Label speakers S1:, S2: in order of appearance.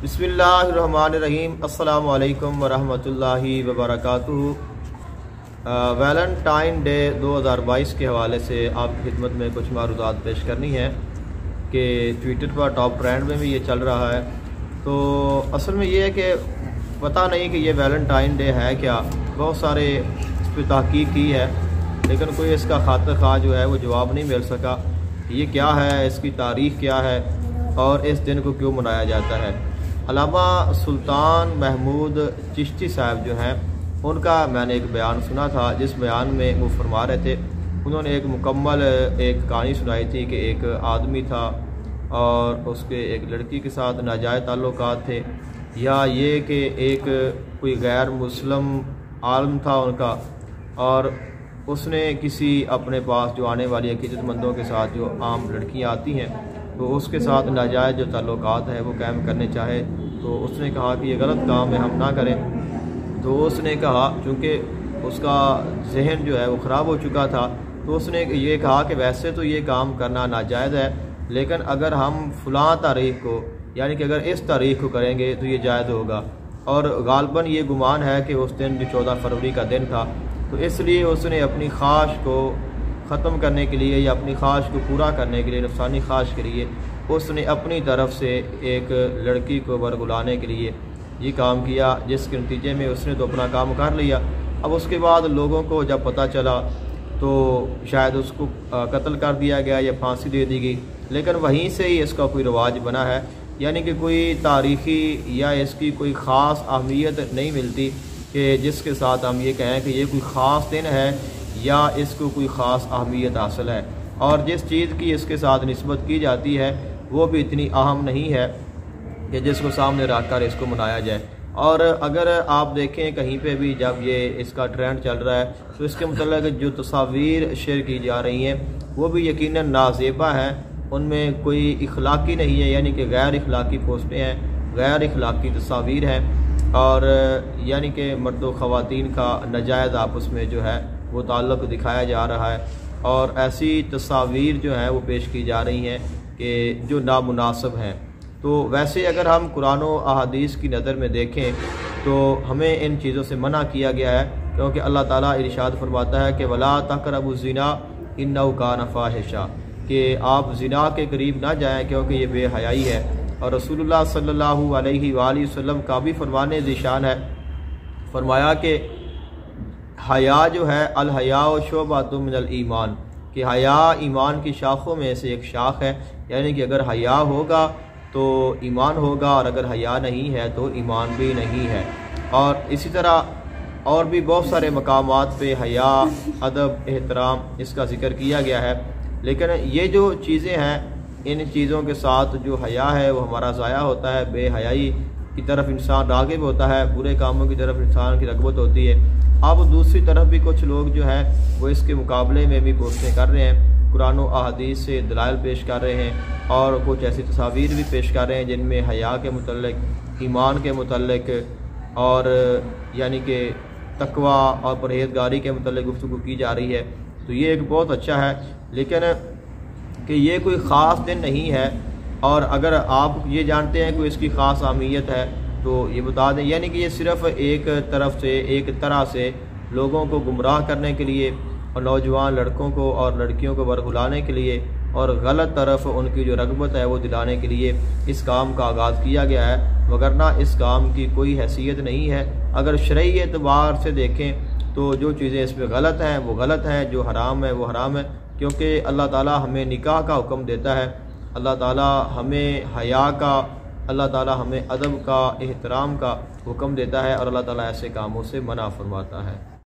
S1: बिस्मिल्लाहिर्रहमानिर्रहीम। अस्सलामु अलैकुम वरहमतुल्लाहि वबरकातुहू। वैलेंटाइन डे 2022 के हवाले से आपकी खिदमत में कुछ मारूदात पेश करनी है कि ट्विटर पर टॉप ट्रेंड में भी ये चल रहा है। तो असल में ये है कि पता नहीं कि ये वैलेंटाइन डे है क्या। बहुत सारे इस पर तहकीक की है लेकिन कोई इसका खातिर खा जो है वो जवाब नहीं मिल सका। ये क्या है, इसकी तारीख़ क्या है और इस दिन को क्यों मनाया जाता है। अल्लामा सुल्तान महमूद चिश्ती साहब जो हैं उनका मैंने एक बयान सुना था, जिस बयान में वो फरमा रहे थे, उन्होंने एक मुकम्मल एक कहानी सुनाई थी कि एक आदमी था और उसके एक लड़की के साथ नाजायज़ ताल्लुकात थे, या ये कि एक कोई गैर मुस्लिम आलम था उनका, और उसने किसी अपने पास जो आने वाली अक़ीदतमंदों के साथ जो आम लड़कियां आती हैं तो उसके साथ नाजायज़ जो ताल्लुकात हैं वो कायम करने चाहे। तो उसने कहा कि ये गलत काम है, हम ना करें। तो उसने कहा, चूँकि उसका जहन जो है वो ख़राब हो चुका था, तो उसने ये कहा कि वैसे तो ये काम करना नाजायज़ है, लेकिन अगर हम फ़लाँ तारीख़ को, यानी कि अगर इस तारीख़ को करेंगे तो ये जायज़ होगा। और गालबन ये गुमान है कि उस दिन जो 14 फरवरी का दिन था, तो इसलिए उसने अपनी ख्वाहिश को ख़त्म करने के लिए या अपनी ख्वाहिश को पूरा करने के लिए, नुकसानी ख्वाहिश के लिए, उसने अपनी तरफ से एक लड़की को बरगुलाने के लिए ये काम किया, जिसके नतीजे में उसने तो अपना काम कर लिया। अब उसके बाद लोगों को जब पता चला तो शायद उसको कत्ल कर दिया गया या फांसी दे दी गई, लेकिन वहीं से ही इसका कोई रवाज बना है। यानी कि कोई तारीख़ी या इसकी कोई ख़ास अहमियत नहीं मिलती कि जिसके साथ हम ये कहें कि ये कोई ख़ास दिन है या इसको कोई ख़ास अहमियत हासिल है। और जिस चीज़ की इसके साथ निस्बत की जाती है वो भी इतनी अहम नहीं है कि जिसको सामने रख कर इसको मनाया जाए। और अगर आप देखें कहीं पे भी जब ये इसका ट्रेंड चल रहा है तो इसके मतलब जो तस्वीर शेयर की जा रही हैं वो भी यकीनन नाज़ेबा हैं, उनमें कोई इखलाकी नहीं है, यानी कि गैर इखलाकी पोस्टें हैं, गैर इखलाकी तस्वीर हैं, और यानी कि मर्द व ख़वातीन का नाजायज़ आपस में जो है वो ताल्लुक़ दिखाया जा रहा है। और ऐसी तस्वीर जो हैं वो पेश की जा रही हैं कि जो नामुनासिब हैं। तो वैसे अगर हम कुरान और अहादीस की नज़र में देखें तो हमें इन चीज़ों से मना किया गया है, क्योंकि अल्लाह ताला इरशाद फरमाता है कि वला तक़रबुज़्ज़िना इन्नहु कान फ़ाहिशा, कि आप ज़िना के करीब ना जाएं क्योंकि ये बेहयाई है। और रसूलुल्लाह सल्लल्लाहु अलैहि वसल्लम का भी फरमाने ज़िशान है, फरमाया कि हया जो है अल हया शोबातुम मिनल ईमान, कि हया ईमान की शाखों में से एक शाख है। यानी कि अगर हया होगा तो ईमान होगा और अगर हया नहीं है तो ईमान भी नहीं है। और इसी तरह और भी बहुत सारे मकामात पे हया, अदब, एहतराम इसका ज़िक्र किया गया है। लेकिन ये जो चीज़ें हैं, इन चीज़ों के साथ जो हया है वो हमारा ज़ाया होता है, बेहयाई की तरफ इंसान राग़िब होता है, बुरे कामों की तरफ इंसान की रग़बत होती है। अब दूसरी तरफ भी कुछ लोग जो हैं वो इसके मुकाबले में भी पोस्टें कर रहे हैं, कुरान और अहादीस से दलाइल पेश कर रहे हैं और कुछ ऐसी तस्वीर भी पेश कर रहे हैं जिनमें हया के मुतल्लिक़, ईमान के मुतल्लिक़ और यानी कि तक़वा और परहेज़गारी के मुतल्लिक़ गुफ्तगू की जा रही है। तो ये एक बहुत अच्छा है, लेकिन कि ये कोई ख़ास दिन नहीं है। और अगर आप ये जानते हैं कोई इसकी ख़ास अहमियत है तो ये बता दें। यानी कि ये सिर्फ़ एक तरफ से, एक तरह से लोगों को गुमराह करने के लिए और नौजवान लड़कों को और लड़कियों को बरगुलाने के लिए और गलत तरफ उनकी जो रग़बत है वो दिलाने के लिए इस काम का आगाज़ किया गया है, वगरना इस काम की कोई हैसियत नहीं है। अगर शरई एतबार से देखें तो जो चीज़ें इस पर गलत हैं वो गलत हैं, जो हराम है वो हराम है, क्योंकि अल्लाह ताला हमें निकाह का हुक्म देता है, अल्लाह ताला हमें हया का, अल्लाह ताला हमें अदब का, एहतराम का हुक्म देता है और अल्लाह ताला ऐसे कामों से मना फरमाता है।